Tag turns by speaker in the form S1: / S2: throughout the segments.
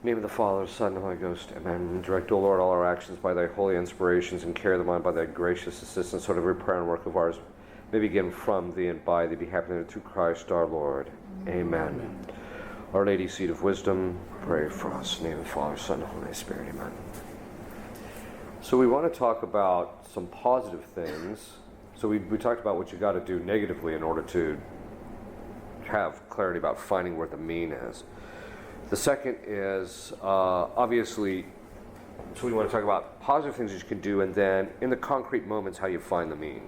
S1: In the name of the Father, the Son, and the Holy Ghost. Amen. And direct, O Lord, all our actions by thy holy inspirations, and carry them on by thy gracious assistance, so that every prayer and work of ours may begin from thee and by thee, be happening through Christ our Lord. Amen. Amen. Our Lady, seat of wisdom, pray for us. In the name of the Father, Son, and Holy Spirit. Amen. So we want to talk about some positive things. So we talked about what you got to do negatively in order to have clarity about finding where the mean is. The second is, obviously, so we want to talk about positive things that you can do, and then in the concrete moments, how you find the mean.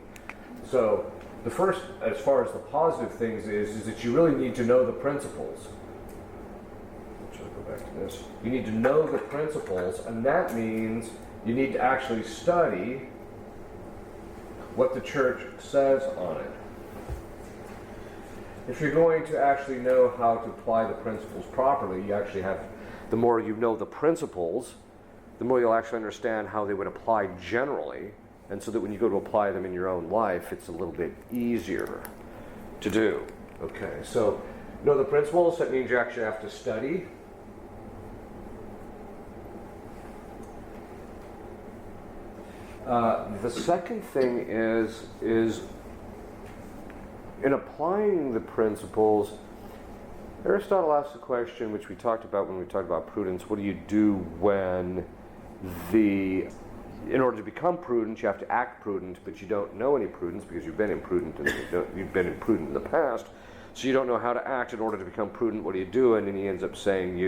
S1: So the first, as far as the positive things is that you really need to know the principles. Should I go back to this? You need to know the principles, and that means you need to actually study what the church says on it. If you're going to actually know how to apply the principles properly, you actually have, the more you know the principles, the more you'll actually understand how they would apply generally, and so that when you go to apply them in your own life, it's a little bit easier to do. Okay, so know the principles, that means you actually have to study. The second thing is in applying the principles, Aristotle asks the question, which we talked about when we talked about prudence, what do you do when in order to become prudent, you have to act prudent, but you don't know any prudence because you've been imprudent and you've been imprudent in the past, so you don't know how to act in order to become prudent. What do you do? And then he ends up saying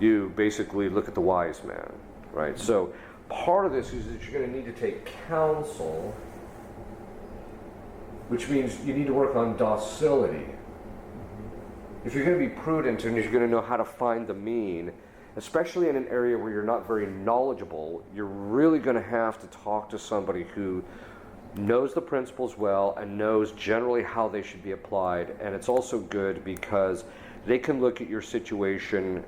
S1: you basically look at the wise man, right? So part of this is that you're going to need to take counsel, which means you need to work on docility. If you're going to be prudent and you're going to know how to find the mean, especially in an area where you're not very knowledgeable, you're really going to have to talk to somebody who knows the principles well and knows generally how they should be applied. And it's also good because they can look at your situation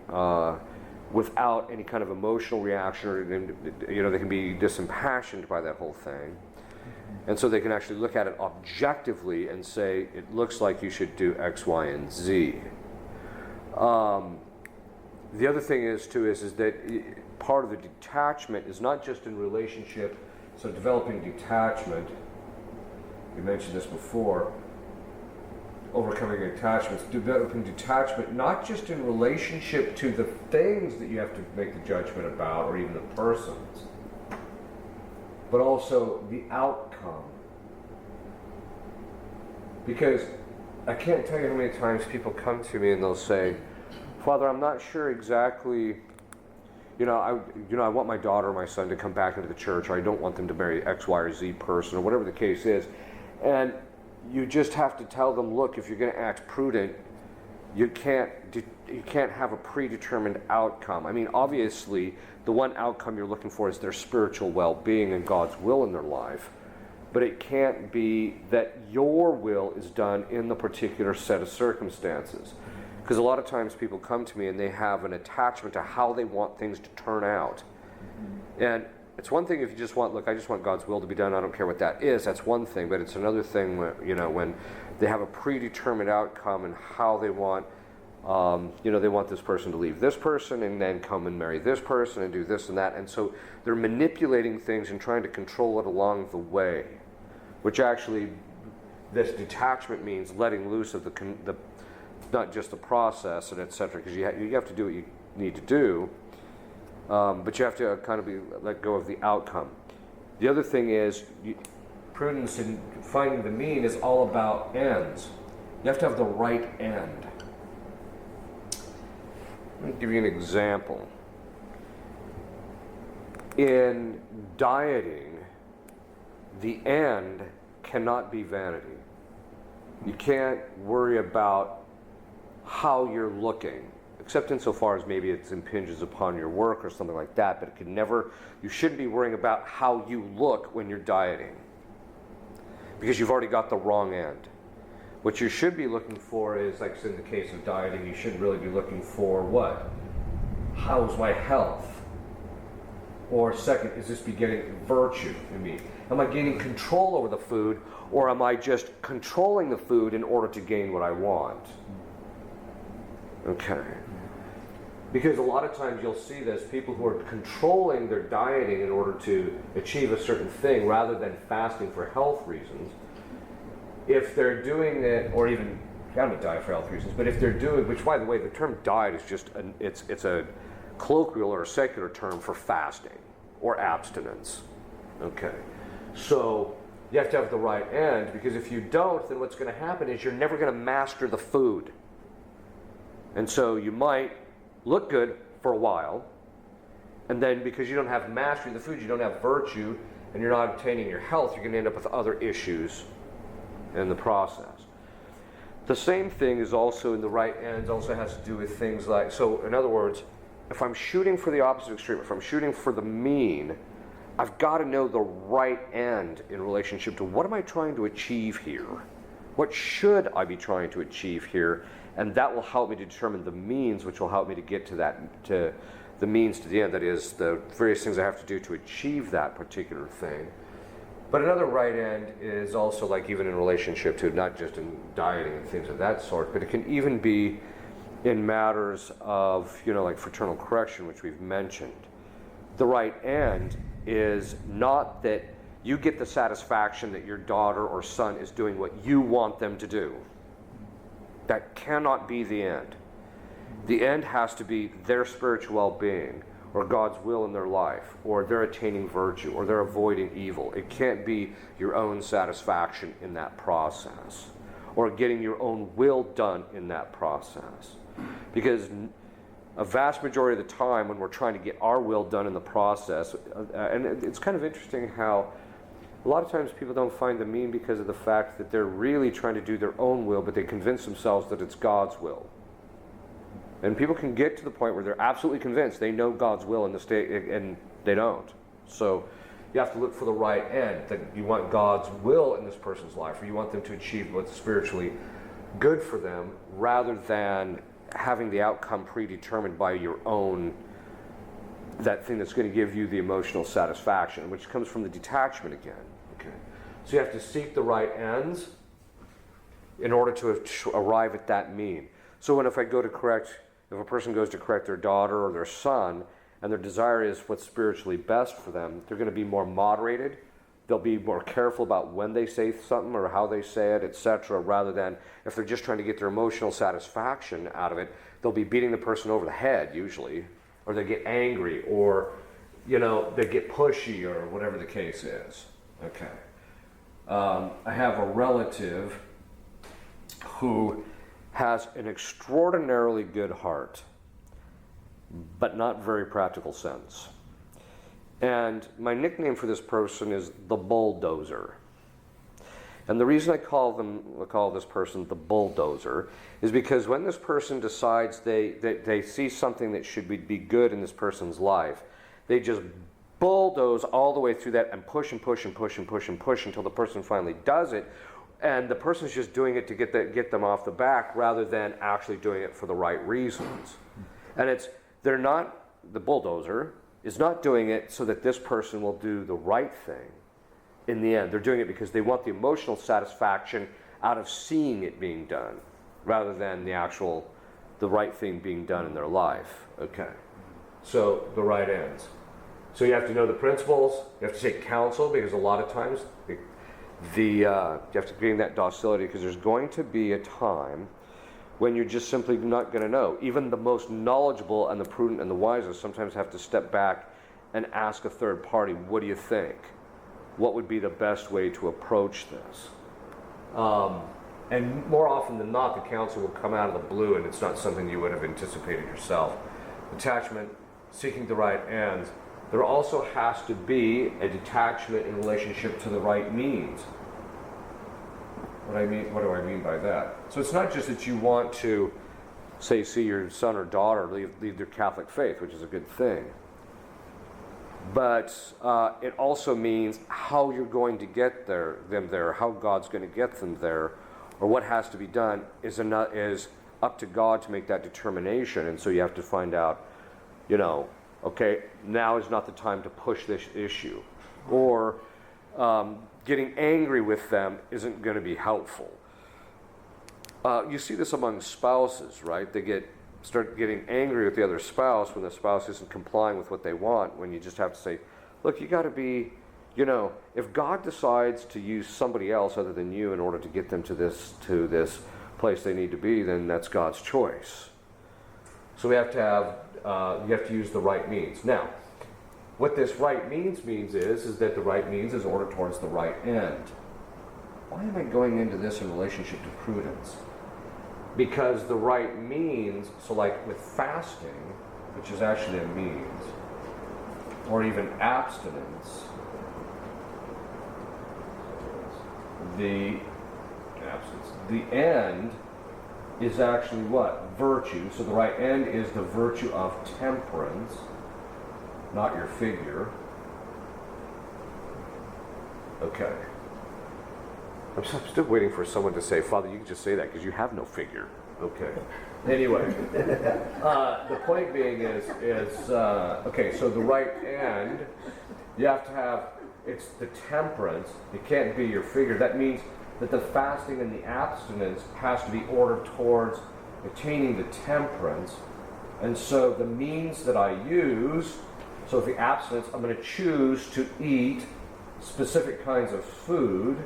S1: without any kind of emotional reaction, or they can be disimpassioned by that whole thing. And so they can actually look at it objectively and say, it looks like you should do X, Y, and Z. The other thing is that part of the detachment is not just in relationship, so developing detachment, we mentioned this before, overcoming attachments, developing detachment not just in relationship to the things that you have to make the judgment about, or even the persons, but also the outcome. Because I can't tell you how many times people come to me and they'll say, Father, I'm not sure exactly, I want my daughter or my son to come back into the church, or I don't want them to marry X, Y, or Z person, or whatever the case is. And you just have to tell them, look, if you're going to act prudent, you can't have a predetermined outcome. I mean, obviously, the one outcome you're looking for is their spiritual well-being and God's will in their life. But it can't be that your will is done in the particular set of circumstances. Because a lot of times people come to me and they have an attachment to how they want things to turn out. And it's one thing if you just want, look, I just want God's will to be done, I don't care what that is, that's one thing. But it's another thing when they have a predetermined outcome and how they want, they want this person to leave this person and then come and marry this person and do this and that. And so they're manipulating things and trying to control it along the way, which actually this detachment means letting loose of the not just the process and etc. Because you have to do what you need to do, but you have to kind of let go of the outcome. The other thing is prudence in finding the mean is all about ends. You have to have the right end. Let me give you an example. In dieting, the end cannot be vanity. You can't worry about how you're looking, except insofar as maybe it impinges upon your work or something like that, but you shouldn't be worrying about how you look when you're dieting, because you've already got the wrong end. What you should be looking for is, like in the case of dieting, you should really be looking for what? How's my health? Or second, is this beginning virtue in me? Am I gaining control over the food, or am I just controlling the food in order to gain what I want? Okay. Because a lot of times you'll see this, people who are controlling their dieting in order to achieve a certain thing rather than fasting for health reasons, if they're doing it, or even, I don't diet for health reasons, but if they're doing, which by the way, the term diet is just, it's a colloquial or a secular term for fasting or abstinence. Okay, so you have to have the right end, because if you don't, then what's going to happen is you're never going to master the food. And so you might look good for a while, and then because you don't have mastery of the food, you don't have virtue, and you're not obtaining your health, you're going to end up with other issues in the process. The same thing is also in the right ends, also has to do with things like, so in other words, if I'm shooting for the opposite extreme, if I'm shooting for the mean, I've got to know the right end in relationship to what am I trying to achieve here? What should I be trying to achieve here? And that will help me to determine the means, which will help me to get to that, to the means to the end. That is, the various things I have to do to achieve that particular thing. But another right end is also like even in relationship to not just in dieting and things of that sort, but it can even be in matters of, like fraternal correction, which we've mentioned. The right end is not that you get the satisfaction that your daughter or son is doing what you want them to do. That cannot be the end. The end has to be their spiritual well-being, or God's will in their life, or they're attaining virtue, or they're avoiding evil. It can't be your own satisfaction in that process, or getting your own will done in that process. Because a vast majority of the time when we're trying to get our will done in the process, and it's kind of interesting how a lot of times people don't find the mean because of the fact that they're really trying to do their own will, but they convince themselves that it's God's will. And people can get to the point where they're absolutely convinced they know God's will in the state, and they don't. So you have to look for the right end, that you want God's will in this person's life, or you want them to achieve what's spiritually good for them, rather than having the outcome predetermined by your own, that thing that's going to give you the emotional satisfaction, which comes from the detachment again. Okay, so you have to seek the right ends in order to arrive at that mean. So if a person goes to correct their daughter or their son, and their desire is what's spiritually best for them, they're going to be more moderated. They'll be more careful about when they say something or how they say it, etc., rather than if they're just trying to get their emotional satisfaction out of it, they'll be beating the person over the head usually, or they get angry, or they get pushy, or whatever the case is. Okay. I have a relative who has an extraordinarily good heart, but not very practical sense. And my nickname for this person is the bulldozer. And the reason I call this person the bulldozer is because when this person decides they see something that should be good in this person's life, they just bulldoze all the way through that and push and push and push and push and push until the person finally does it. And the person's just doing it to get them off the back rather than actually doing it for the right reasons. And the bulldozer is not doing it so that this person will do the right thing in the end. They're doing it because they want the emotional satisfaction out of seeing it being done rather than the right thing being done in their life. Okay. So the right ends. So you have to know the principles. You have to take counsel, because a lot of times you have to gain that docility, because there's going to be a time when you're just simply not going to know. Even the most knowledgeable and the prudent and the wisest sometimes have to step back and ask a third party, what do you think? What would be the best way to approach this? And more often than not, the counsel will come out of the blue, and it's not something you would have anticipated yourself. Attachment, seeking the right ends. There also has to be a detachment in relationship to the right means. What do I mean by that? So it's not just that you want to, say, see your son or daughter leave their Catholic faith, which is a good thing. But it also means how you're going to get them there, how God's going to get them there, or what has to be done is up to God to make that determination. And so you have to find out, okay, now is not the time to push this issue. Or getting angry with them isn't going to be helpful. You see this among spouses, right? They get start getting angry with the other spouse when the spouse isn't complying with what they want, when you just have to say, look, you got to be, if God decides to use somebody else other than you in order to get them to this place they need to be, then that's God's choice. So we have to have, you have to use the right means. Now, what this right means is that the right means is ordered towards the right end. Why am I going into this in relationship to prudence? Because the right means, so like with fasting, which is actually a means, or even abstinence, the end is actually what? Virtue. So the right end is the virtue of temperance, not your figure. Okay. I'm still waiting for someone to say, Father, you can just say that because you have no figure. Okay. Anyway, the point being is okay, so the right end, you have to have, it's the temperance. It can't be your figure. That means that the fasting and the abstinence has to be ordered towards attaining the temperance. And so the means that I use, so the abstinence, I'm going to choose to eat specific kinds of food.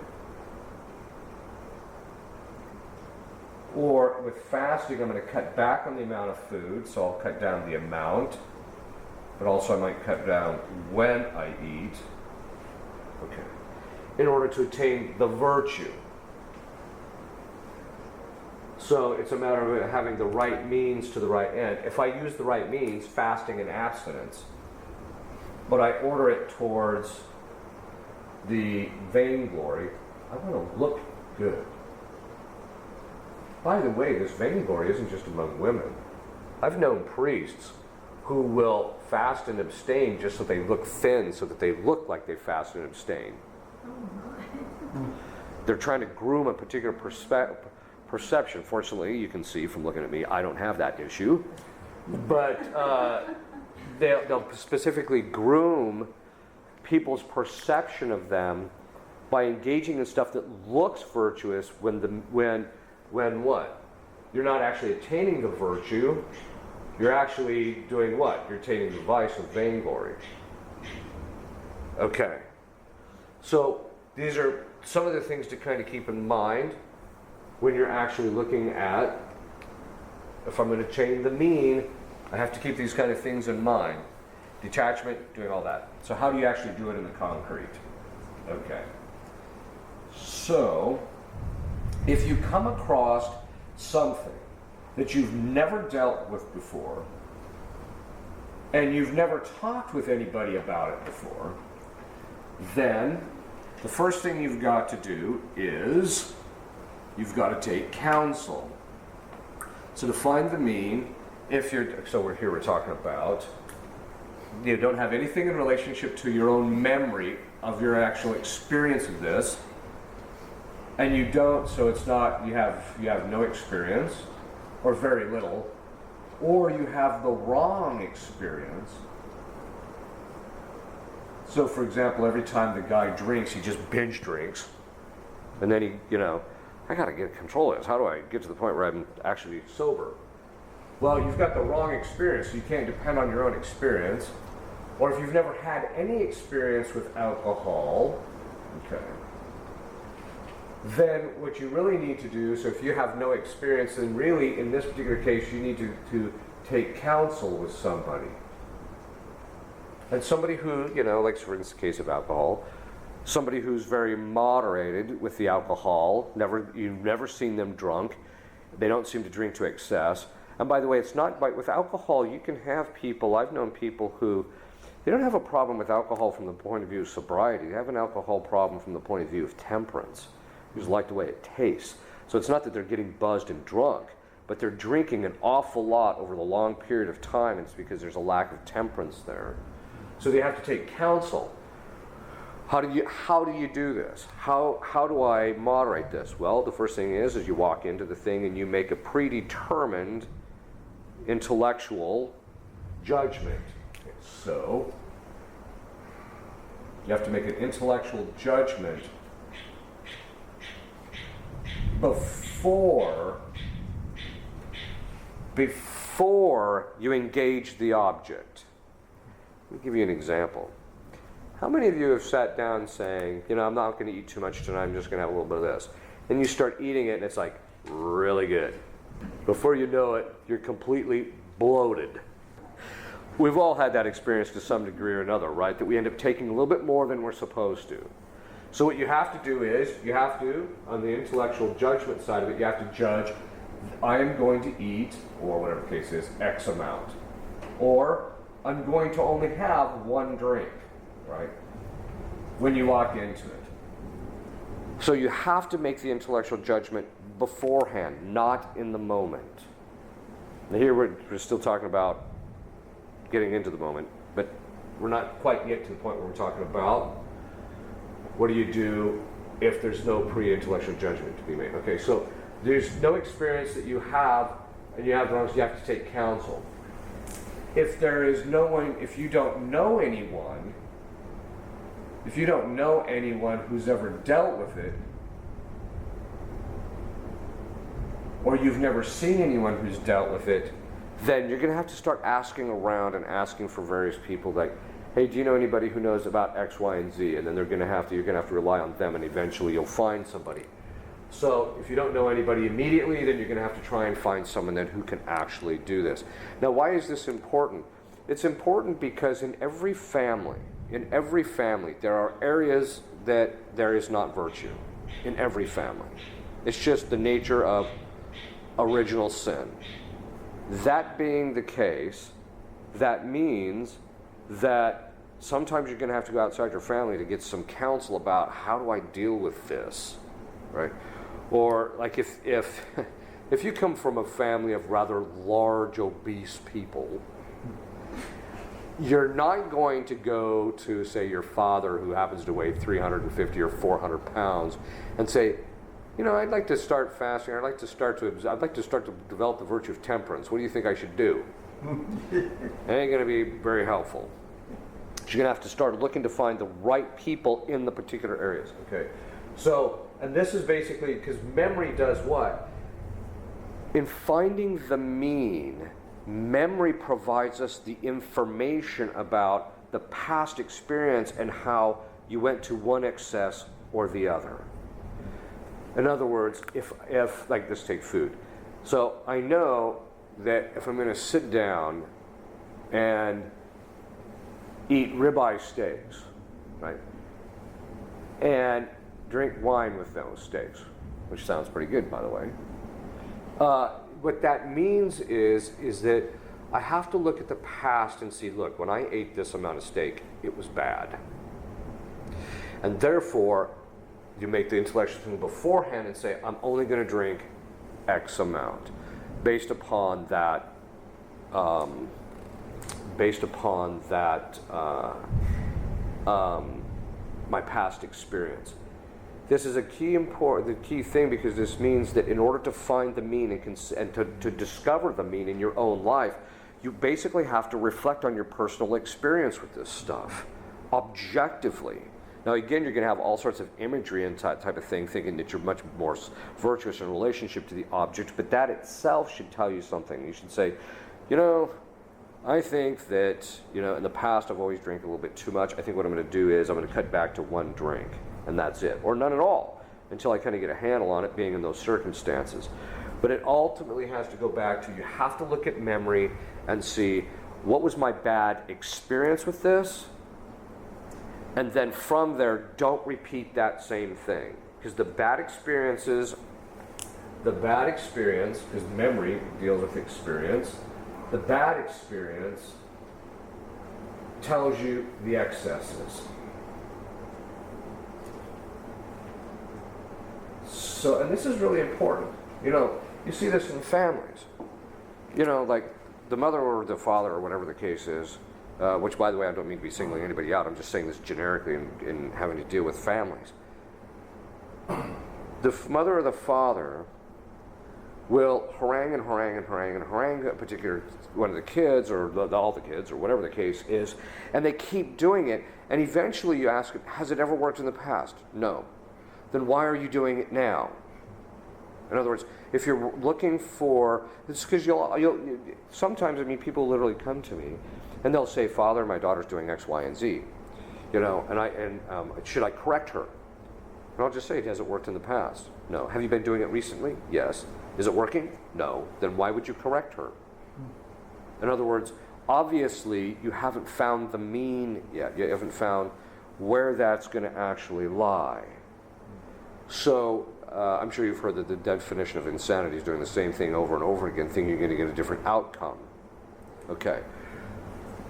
S1: Or with fasting, I'm going to cut back on the amount of food, so I'll cut down the amount, but also I might cut down when I eat. Okay. In order to attain the virtue. So it's a matter of having the right means to the right end. If I use the right means, fasting and abstinence, but I order it towards the vainglory, I want to look good. By the way, this vainglory isn't just among women. I've known priests who will fast and abstain just so they look thin, so that they look like they fast and abstain. They're trying to groom a particular perception. Fortunately, you can see from looking at me, I don't have that issue. But they'll specifically groom people's perception of them by engaging in stuff that looks virtuous when what? You're not actually attaining the virtue. You're actually doing what? You're attaining the vice of vainglory. Okay. So these are some of the things to kind of keep in mind when you're actually looking at, if I'm going to attain the mean, I have to keep these kind of things in mind. Detachment, doing all that. So how do you actually do it in the concrete? Okay. So, if you come across something that you've never dealt with before, and you've never talked with anybody about it before, then the first thing you've got to do is you've got to take counsel. So to find the mean, we're talking about, you don't have anything in relationship to your own memory of your actual experience of this, and you don't, so it's not, you have no experience, or very little, or you have the wrong experience. So for example, every time the guy drinks, he just binge drinks, and then I gotta get control of this. How do I get to the point where I'm actually sober? Well, you've got the wrong experience, so you can't depend on your own experience. Or if you've never had any experience with alcohol, okay, then what you really need to do, so if you have no experience, then really in this particular case you need to take counsel with somebody. And somebody who, like for instance the case of alcohol, somebody who's very moderated with the alcohol, you've never seen them drunk, they don't seem to drink to excess. And by the way, it's not, with alcohol you can have people, I've known people who, they don't have a problem with alcohol from the point of view of sobriety, they have an alcohol problem from the point of view of temperance. They just like the way it tastes. So it's not that they're getting buzzed and drunk, but they're drinking an awful lot over the long period of time, and it's because there's a lack of temperance there. So they have to take counsel. How do you do this? How do I moderate this? Well, the first thing is you walk into the thing and you make a predetermined intellectual judgment. So you have to make an intellectual judgment before before you engage the object. Let me give you an example. How many of you have sat down saying, I'm not going to eat too much tonight, I'm just going to have a little bit of this. Then you start eating it and it's like really good. Before you know it, you're completely bloated. We've all had that experience to some degree or another, right? That we end up taking a little bit more than we're supposed to. So what you have to do is, on the intellectual judgment side of it, you have to judge, I am going to eat, or whatever the case is, X amount. Or I'm going to only have one drink, right? When you walk into it. So you have to make the intellectual judgment beforehand, not in the moment. Now here we're still talking about getting into the moment, but we're not quite yet to the point where we're talking about what do you do if there's no pre-intellectual judgment to be made. Okay, so there's no experience that you have, and you have the wrongs, you have to take counsel. If there is no one, if you don't know anyone who's ever dealt with it, or you've never seen anyone who's dealt with it, then you're going to have to start asking around and asking for various people like, hey, do you know anybody who knows about X, Y, and Z? And then you're going to have to rely on them, and eventually you'll find somebody. So if you don't know anybody immediately, then you're going to have to try and find someone then who can actually do this. Now, why is this important? It's important because in every family, there are areas that there is not virtue. In every family. It's just the nature of original sin. That being the case, that means that sometimes you're going to have to go outside your family to get some counsel about how do I deal with this, right? Or like if you come from a family of rather large, obese people, you're not going to go to, say, your father who happens to weigh 350 or 400 pounds and say, I'd like to start fasting. I'd like to start to develop the virtue of temperance. What do you think I should do? It ain't going to be very helpful. You're going to have to start looking to find the right people in the particular areas. Okay. So, and this is basically because memory does what? In finding the mean, memory provides us the information about the past experience and how you went to one excess or the other. In other words, if like this, take food. So I know that if I'm going to sit down and eat ribeye steaks, right, and drink wine with those steaks, which sounds pretty good, by the way, what that means is that I have to look at the past and see, look, when I ate this amount of steak, it was bad. And therefore, you make the intellectual thing beforehand and say, I'm only going to drink X amount based upon that my past experience. This is the key thing, because this means that in order to find the mean and to discover the mean in your own life, you basically have to reflect on your personal experience with this stuff objectively. Now, again, you're going to have all sorts of imagery and type of thing, thinking that you're much more virtuous in relationship to the object, but that itself should tell you something. You should say, I think that, in the past I've always drank a little bit too much. I think what I'm going to do is I'm going to cut back to one drink, and that's it. Or none at all, until I kind of get a handle on it, being in those circumstances. But it ultimately has to go back to, you have to look at memory and see, what was my bad experience with this? And then from there, don't repeat that same thing. Because the bad experience, because memory deals with experience, the bad experience tells you the excesses. So, and this is really important. You see this in families. Like the mother or the father or whatever the case is, which, by the way, I don't mean to be singling anybody out. I'm just saying this generically in having to deal with families. The mother or the father will harangue a particular one of the kids, or all the kids, or whatever the case is, and they keep doing it, and eventually you ask them, has it ever worked in the past? No. Then why are you doing it now? In other words, if you're looking for, it's because sometimes, I mean, people literally come to me and they'll say, Father, my daughter's doing X, Y, and Z, and should I correct her? And I'll just say, has it worked in the past? No. Have you been doing it recently? Yes. Is it working? No. Then why would you correct her? In other words, obviously, you haven't found the mean yet. You haven't found where that's going to actually lie. So, I'm sure you've heard that the definition of insanity is doing the same thing over and over again, thinking you're going to get a different outcome. Okay.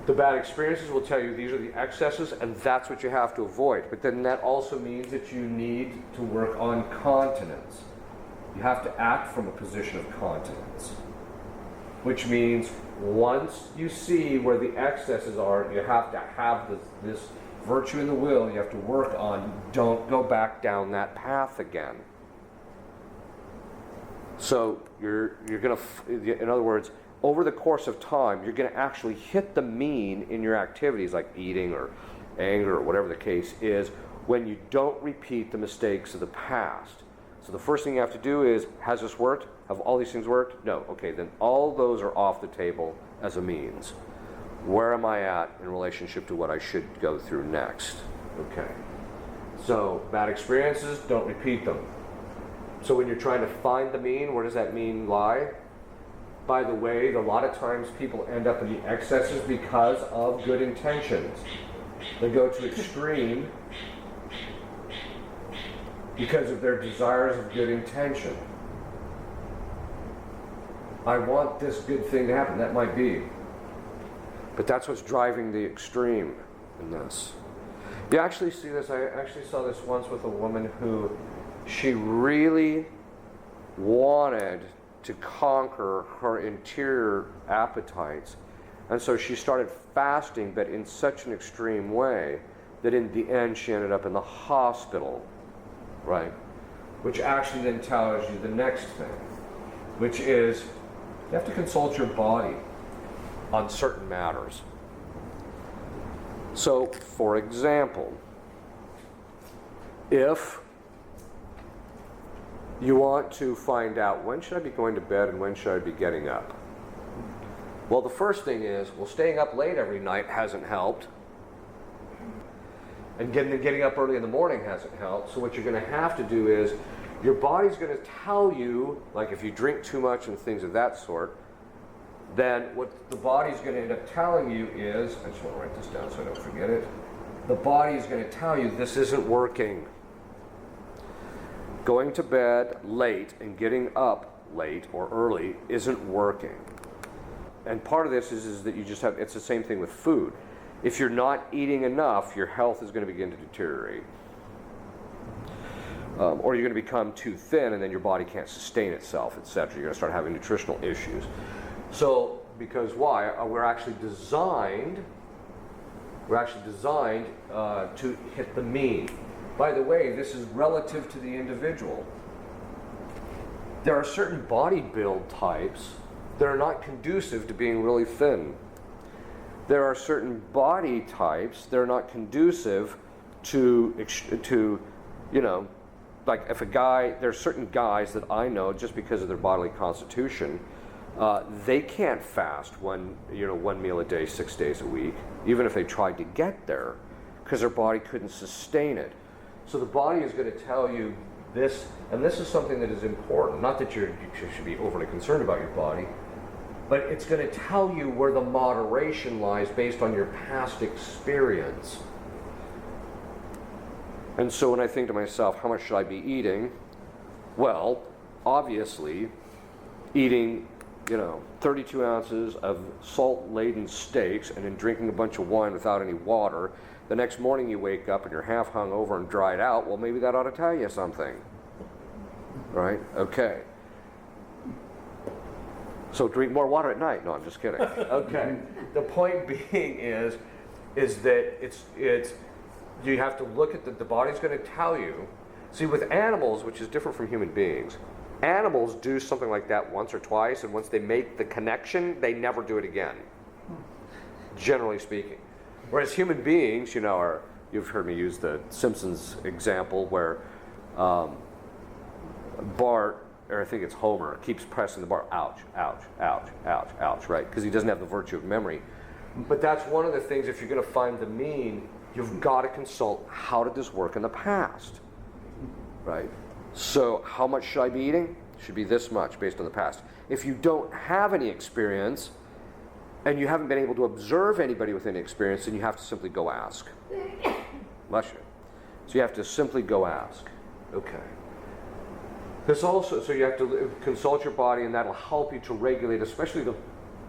S1: The bad experiences will tell you these are the excesses, and that's what you have to avoid. But then that also means that you need to work on continence. You have to act from a position of continence, which means once you see where the excesses are, you have to have this virtue in the will you have to work on. Don't go back down that path again. So you're going to, in other words, over the course of time, you're going to actually hit the mean in your activities like eating or anger or whatever the case is when you don't repeat the mistakes of the past. So the first thing you have to do is, has this worked? Have all these things worked? No. Okay, then all those are off the table as a means. Where am I at in relationship to what I should go through next? Okay. So bad experiences, don't repeat them. So when you're trying to find the mean, where does that mean lie? By the way, a lot of times people end up in the excesses because of good intentions. They go to extreme because of their desires of good intention. I want this good thing to happen. That might be. But that's what's driving the extreme in this. You actually see this. I actually saw this once with a woman who she really wanted to conquer her interior appetites. And so she started fasting, but in such an extreme way that in the end she ended up in the hospital, right? Which actually then tells you the next thing, which is you have to consult your body on certain matters. So, for example, if you want to find out when should I be going to bed and when should I be getting up? Well, the first thing is, staying up late every night hasn't helped. And getting up early in the morning hasn't helped. So what you're going to have to do is, your body's going to tell you, like if you drink too much and things of that sort, then what the body's going to end up telling you is, I just want to write this down so I don't forget it. The body's going to tell you this isn't working. Going to bed late and getting up late or early isn't working. And part of this is that you just have, it's the same thing with food. If you're not eating enough, your health is going to begin to deteriorate. Or you're going to become too thin and then your body can't sustain itself, etc. You're going to start having nutritional issues. So, because why? We're actually designed to hit the mean. By the way, this is relative to the individual. There are certain body build types that are not conducive to being really thin. There are certain body types that are not conducive to like if a guy, there are certain guys that I know just because of their bodily constitution, they can't fast one meal a day, 6 days a week, even if they tried to get there, because their body couldn't sustain it. So the body is going to tell you this, and this is something that is important. Not that you should be overly concerned about your body, but it's going to tell you where the moderation lies based on your past experience. And so when I think to myself, how much should I be eating? Well, obviously, eating 32 ounces of salt-laden steaks and then drinking a bunch of wine without any water. The next morning you wake up and you're half hungover and dried out. Well, maybe that ought to tell you something. Right? Okay. So drink more water at night. No, I'm just kidding. Okay. The point being is that it's you have to look at the body's going to tell you. See, with animals, which is different from human beings, animals do something like that once or twice, and once they make the connection, they never do it again, generally speaking. Whereas human beings, you've heard me use the Simpsons example where Bart or I think it's Homer, keeps pressing the bar, ouch, ouch, ouch, ouch, ouch, right? Because he doesn't have the virtue of memory. But that's one of the things, if you're going to find the mean, you've got to consult, how did this work in the past, right? So how much should I be eating? Should be this much based on the past. If you don't have any experience, and you haven't been able to observe anybody with any experience, then you have to simply go ask. Bless you. So you have to simply go ask. Okay. This also, so you have to consult your body, and that'll help you to regulate, especially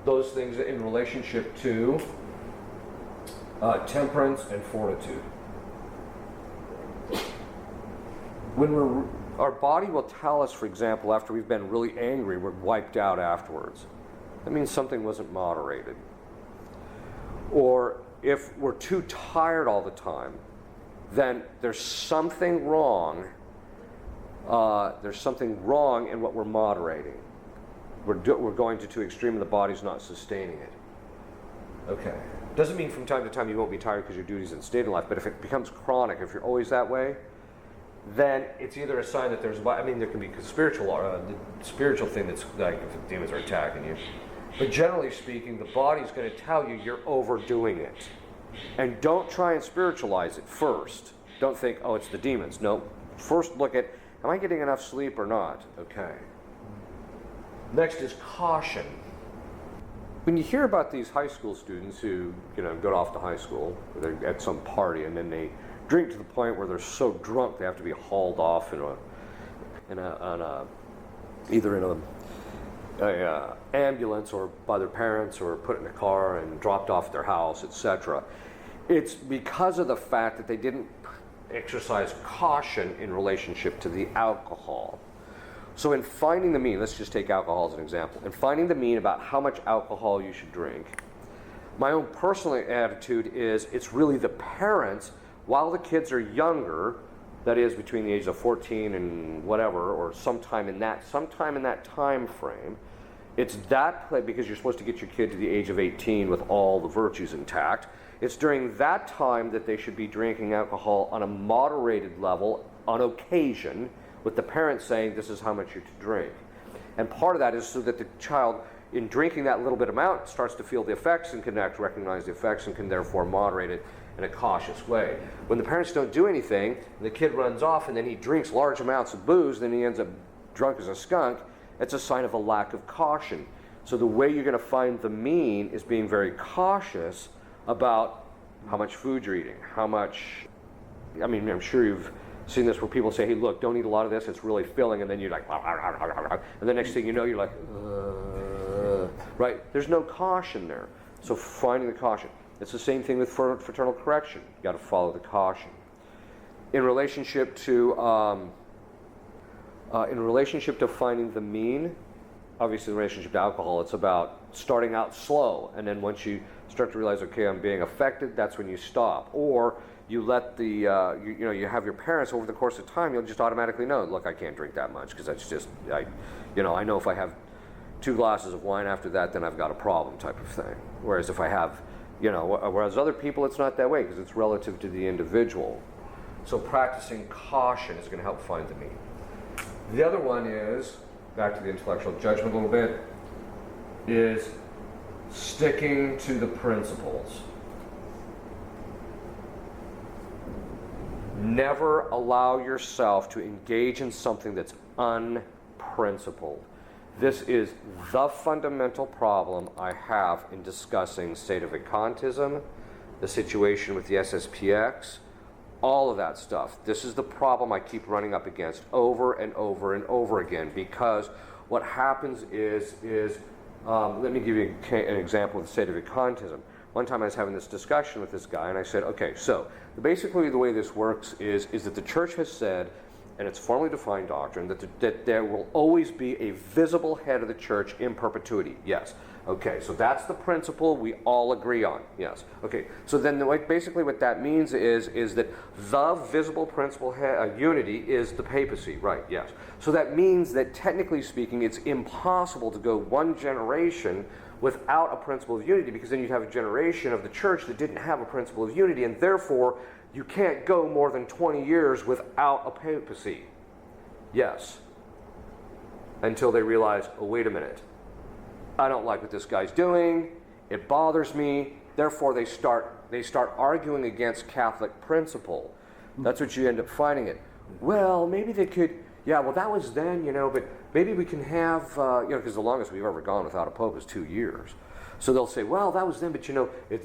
S1: those things in relationship to temperance and fortitude. Our body will tell us, for example, after we've been really angry, we're wiped out afterwards. That means something wasn't moderated. Or if we're too tired all the time, then there's something wrong. There's something wrong in what we're moderating. We're going to too extreme and the body's not sustaining it. Okay. Doesn't mean from time to time you won't be tired because your duty's in state of life, but if it becomes chronic, if you're always that way, then it's either a sign that there can be spiritual thing that's like if the demons are attacking you. But generally speaking, the body's going to tell you you're overdoing it. And don't try and spiritualize it first. Don't think, oh, it's the demons. No. First look at, am I getting enough sleep or not? Okay. Next is caution. When you hear about these high school students who, go off to high school, they're at some party, and then they drink to the point where they're so drunk they have to be hauled off either in a ambulance or by their parents or put in a car and dropped off at their house, etc. It's because of the fact that they didn't exercise caution in relationship to the alcohol. So in finding the mean, let's just take alcohol as an example, in finding the mean about how much alcohol you should drink, my own personal attitude is it's really the parents, while the kids are younger, that is between the ages of 14 and whatever, or sometime in that time frame, it's that play, because you're supposed to get your kid to the age of 18 with all the virtues intact. It's during that time that they should be drinking alcohol on a moderated level on occasion, with the parents saying this is how much you're to drink. And part of that is so that the child, in drinking that little bit amount, starts to feel the effects and can recognize the effects and can therefore moderate it in a cautious way. When the parents don't do anything, and the kid runs off and then he drinks large amounts of booze, then he ends up drunk as a skunk, it's a sign of a lack of caution. So the way you're going to find the mean is being very cautious about how much food you're eating, I'm sure you've seen this where people say, hey, look, don't eat a lot of this, it's really filling, and then you're like, and the next thing you know, you're like, right? There's no caution there. So finding the caution. It's the same thing with fraternal correction. You got to follow the caution. In relationship to finding the mean, obviously in relationship to alcohol, it's about starting out slow, and then once you start to realize, okay, I'm being affected, that's when you stop. Or you let you have your parents over the course of time, you'll just automatically know, look, I can't drink that much because that's just, I know if I have 2 glasses of wine after that, then I've got a problem type of thing. Whereas if I have, whereas other people, it's not that way because it's relative to the individual. So practicing caution is going to help find the mean. The other one is, back to the intellectual judgment a little bit, is sticking to the principles. Never allow yourself to engage in something that's unprincipled. This is the fundamental problem I have in discussing state-of-econtism, the situation with the SSPX, all of that stuff. This is the problem I keep running up against over and over and over again, because what happens is let me give you an example of the state-of-econtism. One time I was having this discussion with this guy, and I said, okay, so basically the way this works is that the church has said, and it's formally defined doctrine, that there will always be a visible head of the church in perpetuity. Yes. Okay, so that's the principle we all agree on. Yes. Okay, so then basically what that means is that the visible principle unity is the papacy. Right, yes. So that means that technically speaking, it's impossible to go one generation without a principle of unity, because then you'd have a generation of the church that didn't have a principle of unity, and therefore you can't go more than 20 years without a papacy. Yes. until they realize, oh, wait a minute, I don't like what this guy's doing, it bothers me, therefore they start arguing against Catholic principle. That's what you end up finding it. Well, maybe they could, yeah, well that was then, but maybe we can have, because the longest we've ever gone without a pope is 2 years. So they'll say, well, that was then, but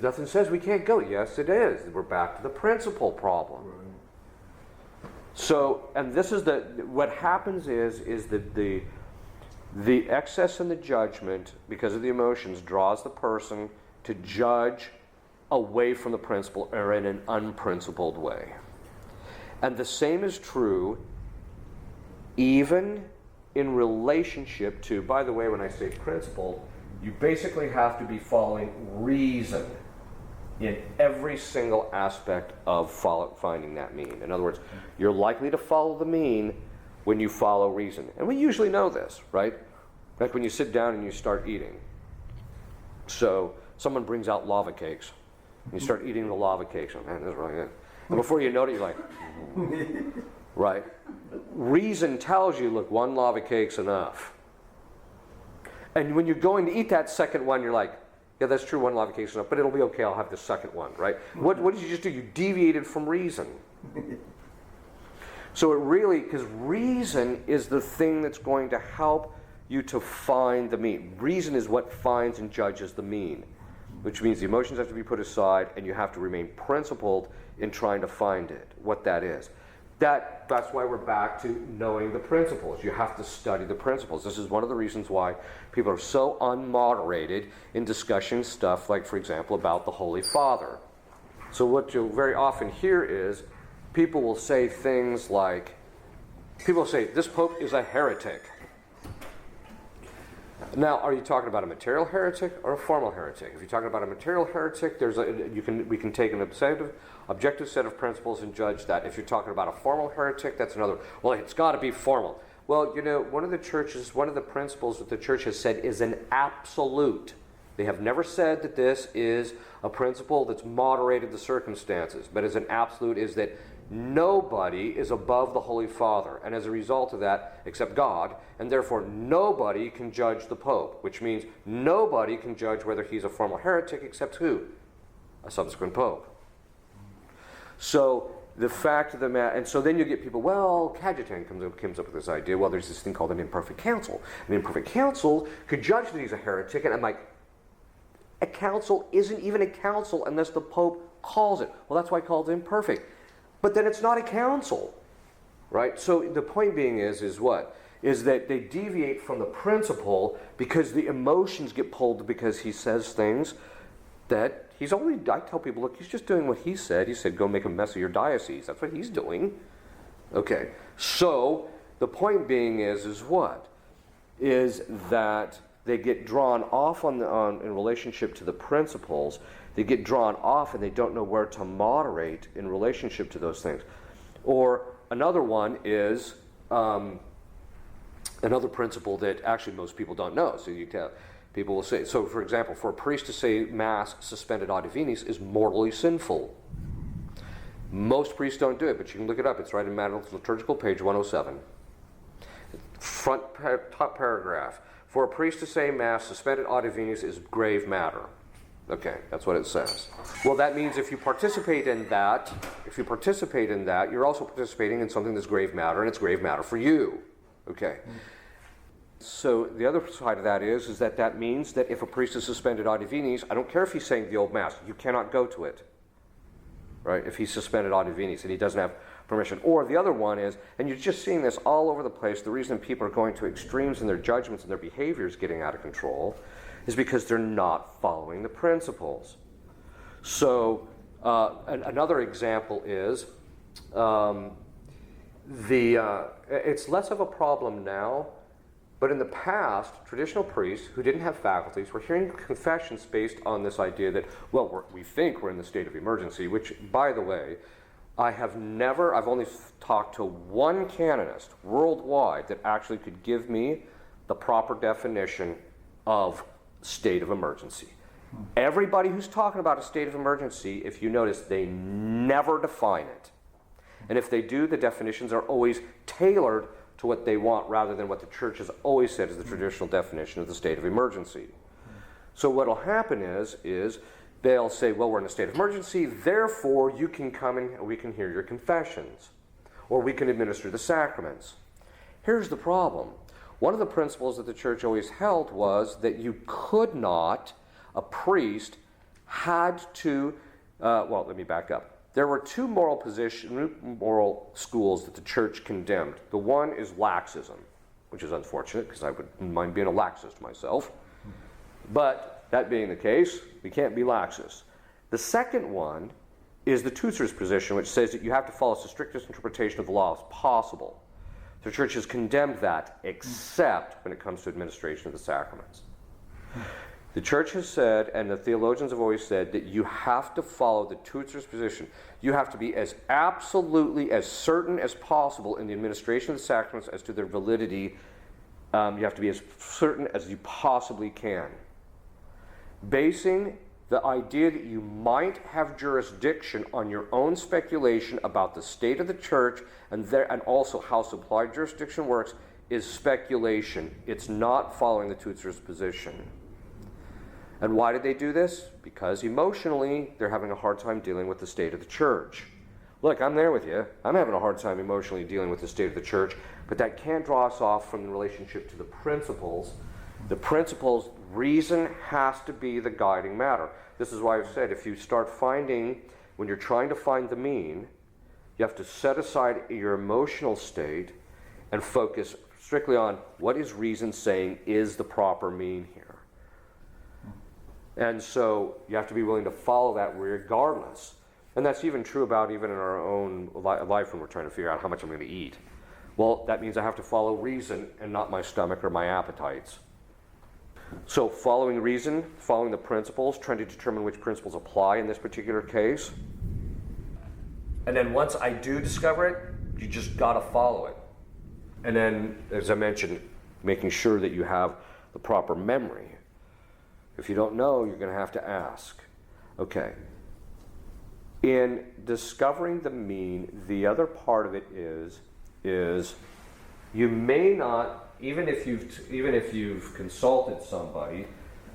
S1: nothing says we can't go. Yes, it is. We're back to the principle problem. Right. So, and this is what happens is that the excess in the judgment, because of the emotions, draws the person to judge away from the principle or in an unprincipled way. And the same is true even in relationship to, by the way, when I say principle, you basically have to be following reason in every single aspect of finding that mean. In other words, you're likely to follow the mean when you follow reason. And we usually know this, right? Like when you sit down and you start eating. So someone brings out lava cakes. And you start eating the lava cakes. Oh, man, this is really good. And before you know it, you're like, right? Reason tells you, look, one lava cake's enough. And when you're going to eat that second one, you're like, yeah, that's true, one lava cake's enough, but it'll be okay, I'll have the second one, right? What did you just do? You deviated from reason. So it really, because reason is the thing that's going to help you to find the mean. Reason is what finds and judges the mean, which means the emotions have to be put aside and you have to remain principled in trying to find it, what that is. That's why we're back to knowing the principles. You have to study the principles. This is one of the reasons why people are so unmoderated in discussing stuff like, for example, about the Holy Father. So what you'll very often hear is people will say things like, people say, this Pope is a heretic. Now, are you talking about a material heretic or a formal heretic? If you're talking about a material heretic, we can take an objective set of principles and judge that. If you're talking about a formal heretic, that's another. Well, it's got to be formal. Well, one of the principles that the church has said is an absolute. They have never said that this is a principle that's moderated the circumstances, but as an absolute is that nobody is above the Holy Father, and as a result of that, except God, and therefore nobody can judge the Pope, which means nobody can judge whether he's a formal heretic except who? A subsequent Pope. So the fact of the matter, and so then you get people, well, Cajetan comes up with this idea, well, there's this thing called an Imperfect Council. An Imperfect Council could judge that he's a heretic, and I'm like, a council isn't even a council unless the Pope calls it. Well, that's why I call it imperfect. But then it's not a council, right? So the point being is what? Is that they deviate from the principle because the emotions get pulled because he says things that I tell people, look, he's just doing what he said. He said, go make a mess of your diocese. That's what he's doing. Okay, so the point being is what? Is that they get drawn off in relationship to the principles. They get drawn off and they don't know where to moderate in relationship to those things. Or another one is another principle that actually most people don't know. So people will say, so for example, for a priest to say Mass suspended ad divinis is mortally sinful. Most priests don't do it, but you can look it up. It's right in Madeline's liturgical page 107. Top paragraph. For a priest to say Mass suspended ad divinis is grave matter. Okay, that's what it says. Well, that means if you participate in that, you're also participating in something that's grave matter, and it's grave matter for you. Okay. So the other side of that is that means that if a priest is suspended ad divinis, I don't care if he's saying the old Mass, you cannot go to it. Right? If he's suspended ad divinis and he doesn't have permission. Or the other one is, and you're just seeing this all over the place, the reason people are going to extremes in their judgments and their behaviors getting out of control is because they're not following the principles. So another example is it's less of a problem now, but in the past, traditional priests who didn't have faculties were hearing confessions based on this idea that, well, we think we're in the state of emergency, which, by the way, I've only talked to one canonist worldwide that actually could give me the proper definition of state of emergency. Everybody who's talking about a state of emergency, if you notice, they never define it. And if they do, the definitions are always tailored to what they want rather than what the church has always said is the traditional definition of the state of emergency. So what will happen is they'll say, well, we're in a state of emergency, therefore you can come and we can hear your confessions, or we can administer the sacraments. Here's the problem. One of the principles that the church always held was that you could not, a priest had to, well, let me back up. There were two moral schools that the church condemned. The one is laxism, which is unfortunate because I wouldn't mind being a laxist myself. But that being the case, we can't be laxists. The second one is the Tutzer's position, which says that you have to follow the strictest interpretation of the law as possible. The church has condemned that, except when it comes to administration of the sacraments. The church has said, and the theologians have always said, that you have to follow the Tutzer's position. You have to be as absolutely as certain as possible in the administration of the sacraments as to their validity. You have to be as certain as you possibly can. Basing the idea that you might have jurisdiction on your own speculation about the state of the church and also how supplied jurisdiction works is speculation. It's not following the Tutzer's position. And why did they do this? Because emotionally, they're having a hard time dealing with the state of the church. Look, I'm there with you. I'm having a hard time emotionally dealing with the state of the church, but that can't draw us off from the relationship to the principles. The principles, reason has to be the guiding matter. This is why I've said if you start finding, when you're trying to find the mean, you have to set aside your emotional state and focus strictly on what is reason saying is the proper mean here. And so you have to be willing to follow that regardless. And that's even true about even in our own life when we're trying to figure out how much I'm going to eat. Well, that means I have to follow reason and not my stomach or my appetites. So following reason, following the principles, trying to determine which principles apply in this particular case. And then once I do discover it, you just got to follow it. And then, as I mentioned, making sure that you have the proper memory. If you don't know, you're going to have to ask. Okay. In discovering the mean, the other part of it is you may not, even if you've consulted somebody,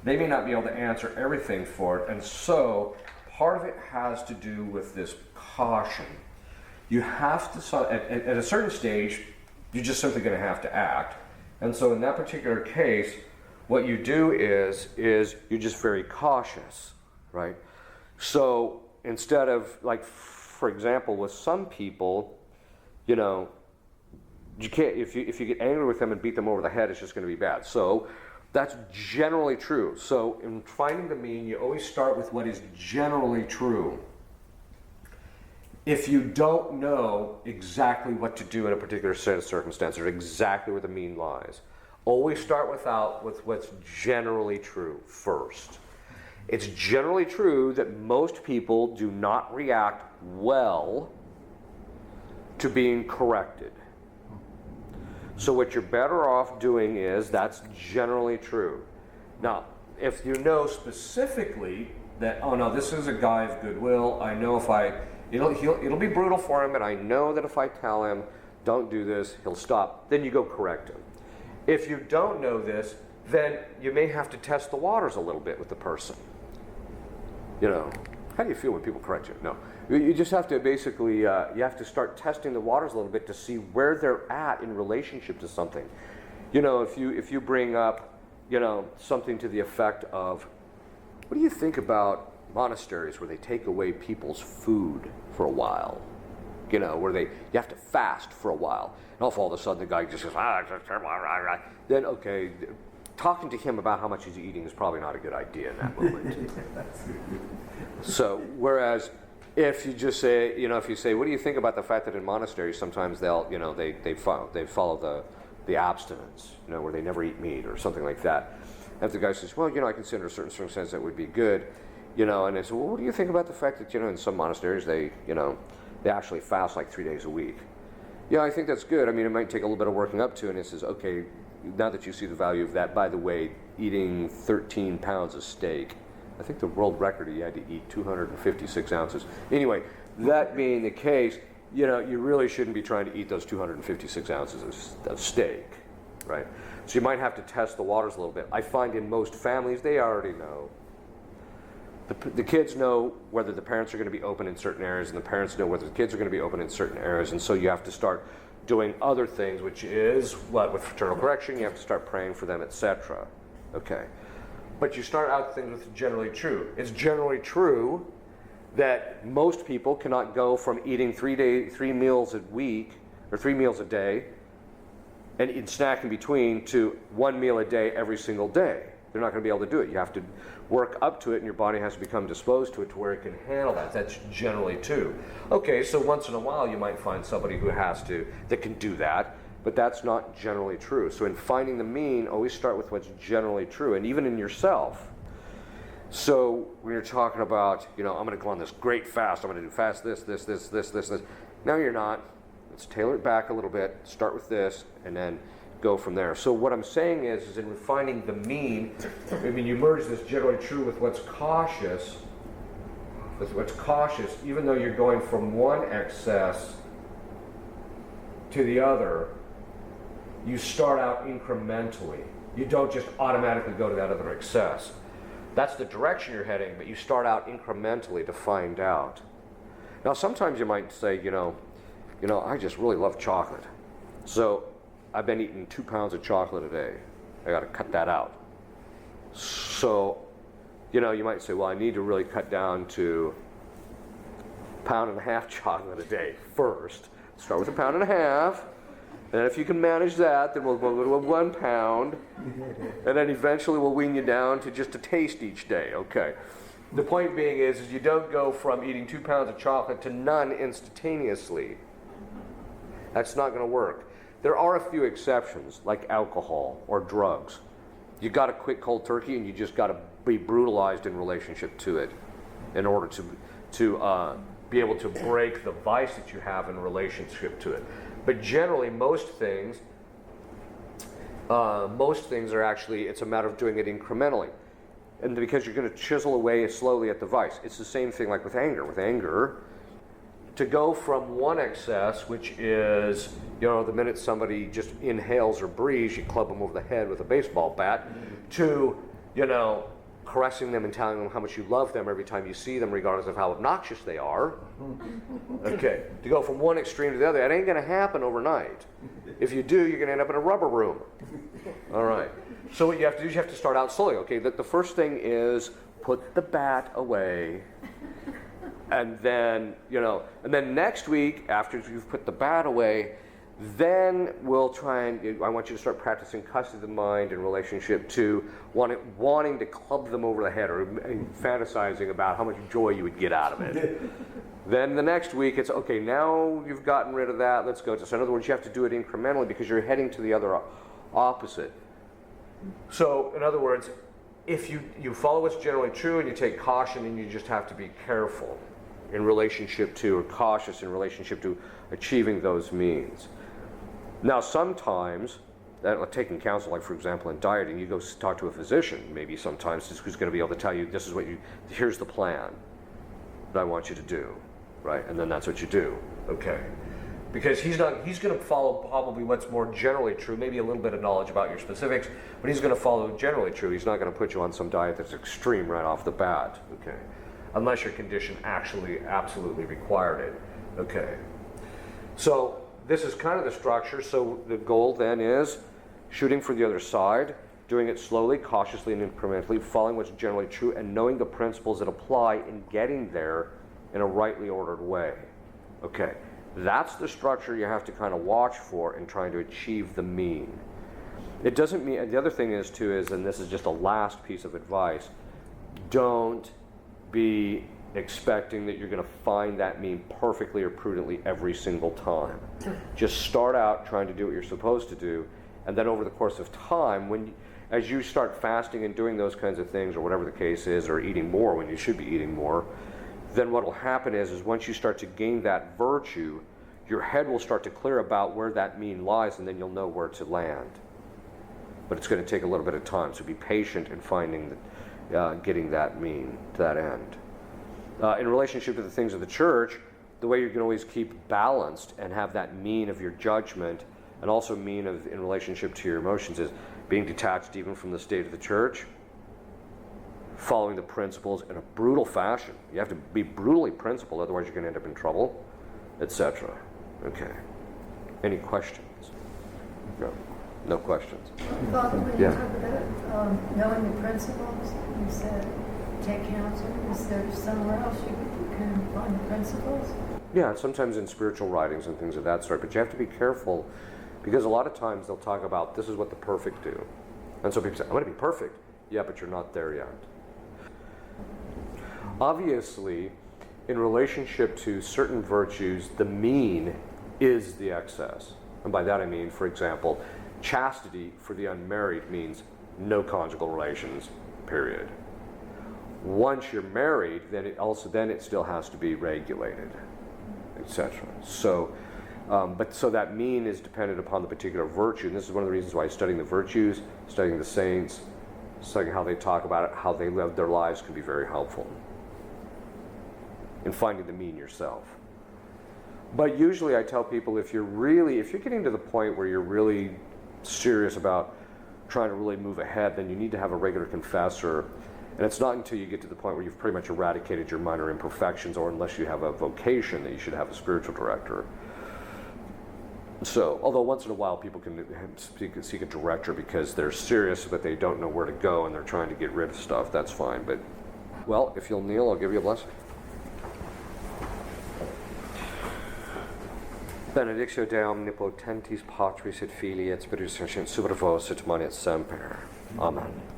S1: they may not be able to answer everything for it. And so part of it has to do with this caution. You have to, at a certain stage, you're just simply going to have to act. And so in that particular case, what you do is you're just very cautious, right? So instead of, like, for example, with some people, you know, you can't, if you get angry with them and beat them over the head, it's just going to be bad. So that's generally true. So in finding the mean, you always start with what is generally true. If you don't know exactly what to do in a particular set of circumstances or exactly where the mean lies, always start with what's generally true first. It's generally true that most people do not react well to being corrected. So what you're better off doing is, that's generally true. Now, if you know specifically that, oh no, this is a guy of goodwill, I know if it'll be brutal for him, and I know that if I tell him, don't do this, he'll stop, then you go correct him. If you don't know this, then you may have to test the waters a little bit with the person. You know, how do you feel when people correct you? No. You just have to basically, you have to start testing the waters a little bit to see where they're at in relationship to something. You know, if you bring up, you know, something to the effect of, what do you think about monasteries where they take away people's food for a while? You know, where you have to fast for a while. And all of a sudden the guy just goes, then okay, talking to him about how much he's eating is probably not a good idea in that moment. So, whereas if you just say, you know, if you say, what do you think about the fact that in monasteries sometimes they'll, you know, they follow the abstinence, you know, where they never eat meat or something like that. And if the guy says, well, you know, I consider certain circumstances that would be good, you know, and they say, well, what do you think about the fact that, you know, in some monasteries they actually fast like 3 days a week? Yeah, I think that's good. I mean, it might take a little bit of working up to, and it says, okay, now that you see the value of that, by the way, eating 13 pounds of steak, I think the world record, you had to eat 256 ounces. Anyway, that being the case, you really shouldn't be trying to eat those 256 ounces of steak, right? So you might have to test the waters a little bit. I find in most families, they already know. The kids know whether the parents are going to be open in certain areas, and the parents know whether the kids are going to be open in certain areas, and so you have to start doing other things, which is what, with fraternal correction, you have to start praying for them, etc. Okay. But you start out things with generally true. It's generally true that most people cannot go from eating 3 meals a week, or 3 meals a day, and eat snack in between, to 1 meal a day every single day. They're not going to be able to do it. You have to work up to it, and your body has to become disposed to it to where it can handle that. That's generally true. Okay, so once in a while you might find somebody that can do that, but that's not generally true. So in finding the mean, always start with what's generally true, and even in yourself. So when you're talking about, I'm going to go on this great fast, I'm going to do fast this. No, you're not. Let's tailor it back a little bit, start with this, and then go from there. So what I'm saying is in finding the mean, you merge this generally true with what's cautious, even though you're going from one excess to the other, you start out incrementally. You don't just automatically go to that other excess. That's the direction you're heading, but you start out incrementally to find out. Now, sometimes you might say, I just really love chocolate. So I've been eating 2 pounds of chocolate a day. I got to cut that out. So, you might say, well, I need to really cut down to 1.5 pounds chocolate a day first. Start with 1.5 pounds. And if you can manage that, then we'll go to 1 pound. And then eventually we'll wean you down to just a taste each day. Okay. The point being is you don't go from eating 2 pounds of chocolate to none instantaneously. That's not going to work. There are a few exceptions, like alcohol or drugs. You got to quit cold turkey, and you just got to be brutalized in relationship to it in order to be able to break the vice that you have in relationship to it. But generally, most things are actually, it's a matter of doing it incrementally. And because you're going to chisel away slowly at the vice. It's the same thing like with anger. With anger, to go from one excess, which is, the minute somebody just inhales or breathes, you club them over the head with a baseball bat, to, caressing them and telling them how much you love them every time you see them, regardless of how obnoxious they are. Okay, to go from one extreme to the other, that ain't going to happen overnight. If you do, you're going to end up in a rubber room. All right. So what you have to do is you have to start out slowly. Okay, the first thing is put the bat away. And then, and then next week, after you've put the bat away, then we'll try and, I want you to start practicing custody of the mind in relationship to wanting to club them over the head, or fantasizing about how much joy you would get out of it. Then the next week, it's, okay, now you've gotten rid of that, let's go to, so in other words, you have to do it incrementally because you're heading to the other opposite. So, in other words, if you follow what's generally true and you take caution, and you just have to be careful in relationship to, or cautious in relationship to achieving those means. Now, sometimes, taking counsel, like for example in dieting, you go talk to a physician, maybe sometimes, who's going to be able to tell you, this is what here's the plan that I want you to do, right? And then that's what you do, okay? Because he's going to follow probably what's more generally true, maybe a little bit of knowledge about your specifics, but he's going to follow generally true. He's not going to put you on some diet that's extreme right off the bat, okay? Unless your condition actually absolutely required it, okay? So this is kind of the structure. So the goal then is shooting for the other side, doing it slowly, cautiously, and incrementally, following what's generally true, and knowing the principles that apply in getting there in a rightly ordered way, okay? That's the structure you have to kind of watch for in trying to achieve the mean. It doesn't mean, and the other thing is too is, and this is just a last piece of advice, don't be expecting that you're going to find that mean perfectly or prudently every single time. Just start out trying to do what you're supposed to do, and then over the course of time, as you start fasting and doing those kinds of things, or whatever the case is, or eating more when you should be eating more, then what will happen is once you start to gain that virtue, your head will start to clear about where that mean lies, and then you'll know where to land. But it's going to take a little bit of time, so be patient in finding getting that mean to that end. In relationship to the things of the church, the way you can always keep balanced and have that mean of your judgment and also mean of in relationship to your emotions is being detached even from the state of the church, following the principles in a brutal fashion. You have to be brutally principled, otherwise you're going to end up in trouble, etc. Okay. Any questions? No. No questions.
S2: Father, when
S1: Yeah.
S2: you talk about knowing the principles, you said take counsel. Is there somewhere else you can find the principles?
S1: Yeah, sometimes in spiritual writings and things of that sort, but you have to be careful because a lot of times they'll talk about this is what the perfect do. And so people say, I'm going to be perfect. Yeah, but you're not there yet. Obviously, in relationship to certain virtues, the mean is the excess. And by that I mean, for example, chastity for the unmarried means no conjugal relations, period. Once you're married, then it still has to be regulated, etc. So, so that mean is dependent upon the particular virtue, and this is one of the reasons why studying the virtues, studying the saints, studying how they talk about it, how they live their lives can be very helpful in finding the mean yourself. But usually I tell people if you're getting to the point where you're really serious about trying to really move ahead, then you need to have a regular confessor. And it's not until you get to the point where you've pretty much eradicated your minor imperfections, or unless you have a vocation, that you should have a spiritual director. So, although once in a while people can seek a director because they're serious but they don't know where to go and they're trying to get rid of stuff, that's fine. But, well, if you'll kneel, I'll give you a blessing. Benedictio Deum omnipotentis Patris et Filii et Spiritus Sancti super vos et manet semper. Amen.